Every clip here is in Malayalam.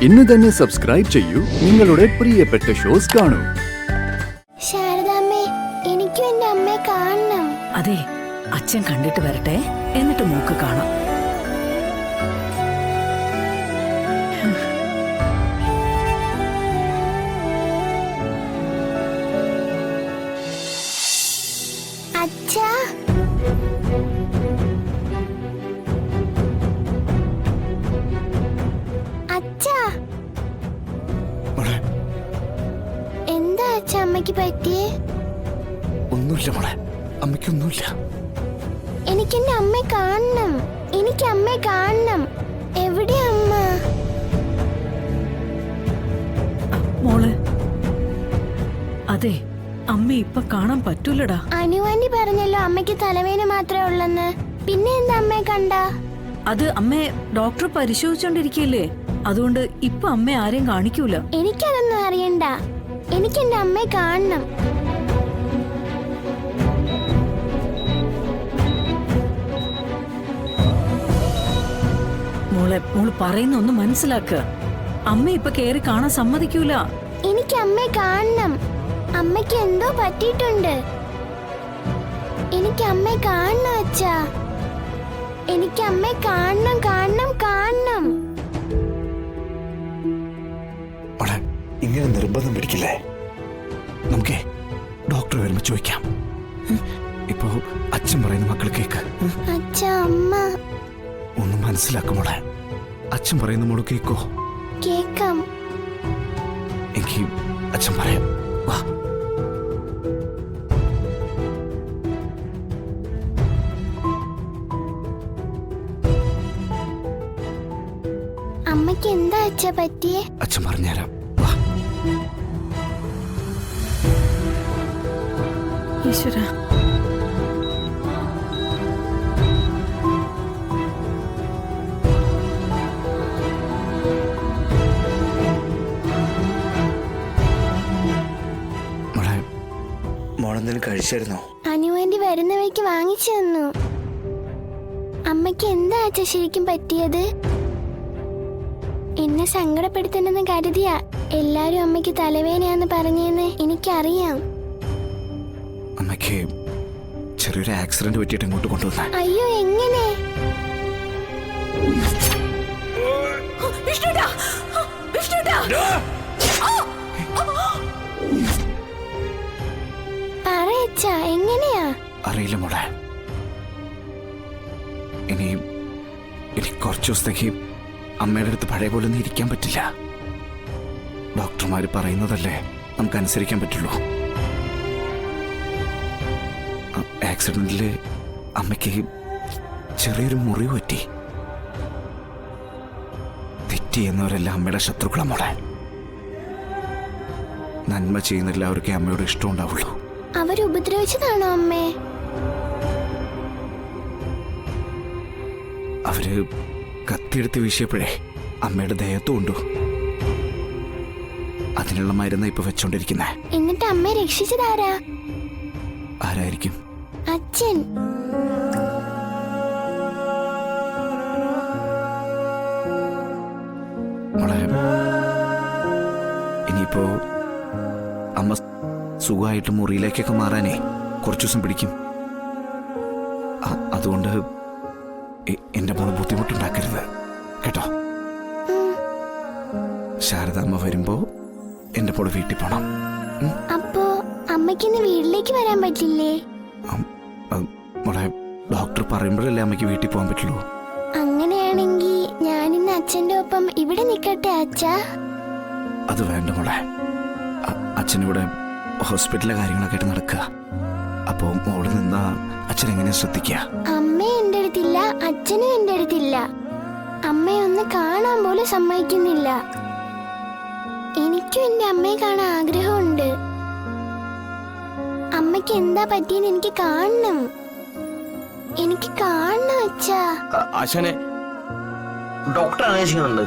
ഇന്ന് തന്നെ സബ്സ്ക്രൈബ് ചെയ്യൂ, നിങ്ങളുടെ പ്രിയപ്പെട്ട ഷോസ് കാണൂ. ശാരദാമ്മേ, എനിക്കും എന്റെ അമ്മയെ കാണണം. അതെ, അച്ഛൻ കണ്ടിട്ട് വരട്ടെ, എന്നിട്ട് മോക്ക് കാണാം. അച്ഛാ, അച്ഛാ, എന്താ അച്ഛാ അമ്മയ്ക്ക് പറ്റിയേ? ഒന്നുമില്ല മോളെ, അമ്മയ്ക്കൊന്നുമില്ല. എനിക്കെന്റെ അമ്മയെ കാണണം. എനിക്ക് അമ്മയെ കാണണം. എവിടെയാ അമ്മ? മോളെ, അതെ, അമ്മ ഇപ്പൊ കാണാൻ പറ്റൂലടാ. അനുവാന്റി പറഞ്ഞല്ലോ അമ്മയ്ക്ക് തലവേദന മാത്രമേ ഉള്ളെന്ന്. പിന്നെ എന്താ അമ്മയെ കണ്ട? അത് അമ്മയെ ഡോക്ടർ പരിശോധിച്ചോണ്ടിരിക്കല്ലേ, അതുകൊണ്ട് ഇപ്പൊ അമ്മ ആരെയും കാണിക്കൂല. എനിക്കതൊന്നും അറിയണ്ട. എനിക്ക് എന്റെ അമ്മയെ കാണണം. മോള് പറയുന്ന ഒന്ന് മനസ്സിലാക്ക. അമ്മ ഇപ്പൊ കേറി കാണാൻ സമ്മതിക്കൂല. എനിക്ക് അമ്മയെ കാണണം. അമ്മയ്ക്ക് എന്തോ പറ്റിയിട്ടുണ്ട്. എനിക്ക് അമ്മയെ കാണണം അച്ഛാ. എനിക്ക് അമ്മയെ കാണണം, കാണണം, കാണണം. മോളെ, ഇങ്ങനെ നിർബന്ധം പിടിക്കില്ലേ. നമുക്കേ ഡോക്ടർ വരുമ്പോ ചോദിക്കാം. ഇപ്പൊ അച്ഛൻ പറയുന്ന മക്കൾ കേക്ക്. അച്ഛാ, അമ്മ ഒന്ന് മനസ്സിലാക്കും മോളെ. അച്ഛൻ പറയുന്ന മോള് കേക്കോ? കേക്കാം. എനിക്ക് അച്ഛൻ പറയാം. വാ. അമ്മയ്ക്ക് എന്താ അച്ഛാ പറ്റിയേ? അച്ഛൻ പറഞ്ഞുതരാം. വാ. ഈശ്വര, മോളെ, മോളെന്തെങ്കിലും കഴിച്ചായിരുന്നോ? അനുവാന്റി വരുന്ന വഴിക്ക് വാങ്ങിച്ചു തന്നു. അമ്മയ്ക്ക് എന്താ അച്ഛാ ശരിക്കും പറ്റിയത്? എന്നെ സങ്കടപ്പെടുത്തണമെന്ന് കരുതിയാ എല്ലാരും അമ്മയ്ക്ക് തലവേദനയാന്ന് പറഞ്ഞെന്ന് എനിക്കറിയാം. അമ്മയ്ക്ക് ചെറിയൊരു ആക്സിഡന്റ് പറ്റിയിട്ട് ഇങ്ങോട്ട് കൊണ്ടുവന്ന. അയ്യോ, എങ്ങനെ? പറയച്ചാ, എങ്ങനെയാ? അറിയില്ല മോളെ. ഇനി കുറച്ചു ദിവസത്തേക്ക് അമ്മയുടെ അടുത്ത് പഴയ പോലെ ഒന്നും ഇരിക്കാൻ പറ്റില്ല. ഡോക്ടർമാര് പറയുന്നതല്ലേ നമുക്ക് അനുസരിക്കാൻ പറ്റുള്ളൂ. ആക്സിഡന്റില് അമ്മയ്ക്ക് ചെറിയൊരു മുറിവ് പറ്റി. തെറ്റ് ചെയ്യുന്നവരെല്ലാം അമ്മയുടെ ശത്രുക്കളാ മോളെ. നന്മ ചെയ്യുന്ന എല്ലാവർക്കും അമ്മയോട് ഇഷ്ടം ഉണ്ടാവുള്ളൂ. അവരുപദ്രവിച്ചതാണോ അമ്മേ? അവര് കത്തിയെടുത്ത് വീശിയപ്പോഴേ അമ്മയുടെ ദേഹത്തും ഉണ്ടു. അതിനുള്ള മരുന്ന് ഇപ്പൊ വെച്ചോണ്ടിരിക്കുന്നേ. എന്നിട്ട് അമ്മയെ രക്ഷിച്ചതാരാ? ആരായിരിക്കും? അച്ഛൻ. മോളെ, ഇനിയിപ്പോ അമ്മ സുഖമായിട്ട് മുറിയിലേക്കൊക്കെ മാറാനേ കുറച്ചു ദിവസം പിടിക്കും. അതുകൊണ്ട് എന്റെ മോള് ബുദ്ധിമുട്ടുണ്ടാക്കരുത് കേട്ടോ. ശാരദാമ്മ വരുമ്പോ എന്റെ മോള് വീട്ടിൽ പോണം. അപ്പോ അമ്മയ്ക്ക് ഇന്ന് വീട്ടിലേക്ക് വരാൻ പറ്റില്ലേ? മോളെ, ഡോക്ടർ പറയുമ്പോഴല്ലേ അമ്മയ്ക്ക് വീട്ടിൽ പോകാൻ പറ്റുള്ളൂ. അങ്ങനെയാണെങ്കിൽ ഞാൻ ഇന്ന് അച്ഛന്റെ ഒപ്പം ഇവിടെ നിക്കട്ടെ അച്ഛാ? അത് വേണ്ട മോളെ. അച്ഛനിവിടെ ഹോസ്പിറ്റലിലെ കാര്യങ്ങളൊക്കെ ആയിട്ട് നടക്കുക. അപ്പോ മോള് നിന്നാ അച്ഛൻ എങ്ങനെയാ ശ്രദ്ധിക്കുക? അമ്മ എന്റെ അടുത്തില്ല, അച്ഛനും എന്റെ അടുത്തില്ല. അമ്മയൊന്ന് കാണാൻ പോലും സമ്മതിക്കുന്നില്ല. എനിക്കും എന്റെ അമ്മയെ കാണാൻ ആഗ്രഹമുണ്ട്. അമ്മയ്ക്ക് എന്താ പറ്റിയെന്ന് എനിക്ക് കാണണം. എനിക്ക് കാണണം അച്ഛാ. ആശാനെ, ഡോക്ടർ അന്വേഷിക്കുന്നുണ്ട്.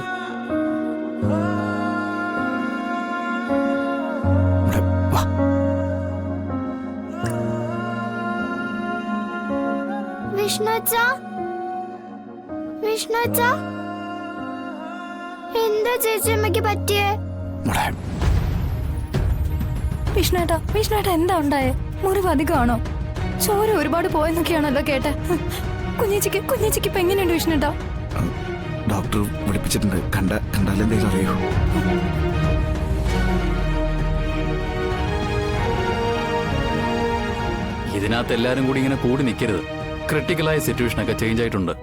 വിഷ്ണു അച്ഛാ, വിഷ്ണു അച്ഛാ, എന്താ ചേച്ചി അമ്മയ്ക്ക് പറ്റിയേ? മോളെ വിഷ്ണുവേട്ടാ എന്താ ഉണ്ടായേ? മുറിവ് അധികമാണോ? ചോര ഒരുപാട് പോയെന്നൊക്കെയാണല്ലോ കേട്ടെ. കുഞ്ഞിച്ചിക്ക് ഇപ്പൊ എങ്ങനെയുണ്ട് വിഷ്ണുവേട്ടാ? ഡോക്ടർ വിളിപ്പിച്ചിട്ടുണ്ട്. കണ്ടാലെന്തെങ്കിലും അറിയോ? ഇതിനകത്ത് എല്ലാരും കൂടി ഇങ്ങനെ കൂടി നിൽക്കരുത്. ക്രിട്ടിക്കലായ സിറ്റുവേഷനൊക്കെ ചേഞ്ച് ആയിട്ടുണ്ട്.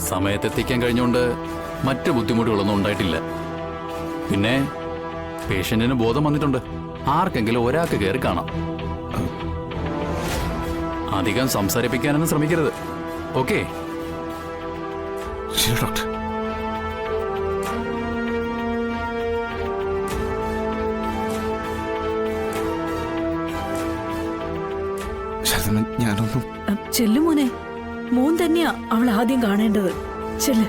സമയത്തെത്തിക്കാൻ കഴിഞ്ഞുകൊണ്ട് മറ്റ് ബുദ്ധിമുട്ടുകളൊന്നും ഉണ്ടായിട്ടില്ല. പിന്നെ പേഷ്യന്റിന് ബോധം വന്നിട്ടുണ്ട്. ആർക്കെങ്കിലും ഒരാൾക്ക് കയറി കാണാം. അധികം സംസാരിപ്പിക്കാനൊന്നും ശ്രമിക്കരുത്. ഓക്കെ? ശരി ഡോക്ടർ. ശരതമ്മ ഞാനൊന്നും ചെല്ലു മോനെ, മോൻ തന്നെയാ അവൾ ആദ്യം കാണേണ്ടത്. ചെല്ല്.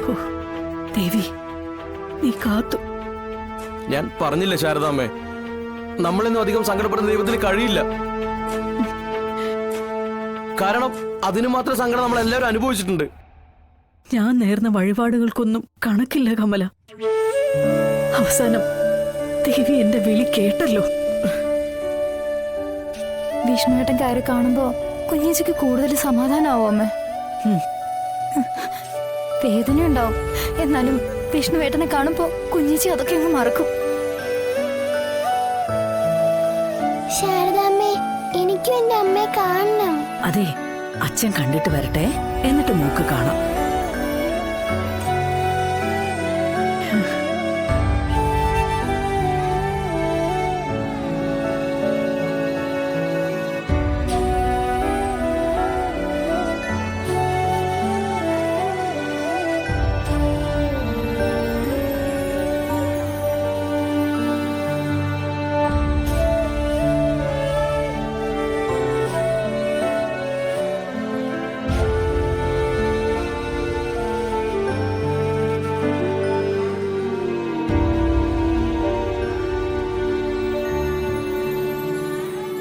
ഹോ, ദേവി നീ കാത്തു. ഞാൻ പറഞ്ഞില്ല ശാരദാമ്മേ, നമ്മളൊന്നും അധികം സങ്കടപ്പെടുന്ന ദൈവത്തിന് കഴിയില്ല. കാരണം അതിന് മാത്രം സങ്കടം നമ്മൾ എല്ലാവരും അനുഭവിച്ചിട്ടുണ്ട്. ഞാൻ നേർന്ന വഴിപാടുകൾക്കൊന്നും കണക്കില്ല കമല. അവസാനം ദേവി എന്റെ വിളി കേട്ടല്ലോ. വിഷ്ണുവേട്ടൻ കയറി കാണുമ്പോ കുഞ്ഞേച്ചിക്ക് കൂടുതൽ സമാധാനാവോ അമ്മ? വേദനയുണ്ടാവും, എന്നാലും വിഷ്ണുവേട്ടനെ കാണുമ്പോ കുഞ്ഞേച്ചി അതൊക്കെ അങ്ങ് മറക്കും. ശാരദാമ്മേ, എനിക്കും എന്റെ അമ്മയെ കാണണം. അതെ, അച്ഛൻ കണ്ടിട്ട് വരട്ടെ, എന്നിട്ട് മൂക്ക് കാണാം.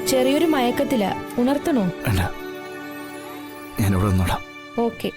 ചെറിയൊരു മയക്കത്തില, ഉണർത്തണോ? വേണ്ട, ഞാനിവിടെ നിന്നോളാം. ഓക്കെ.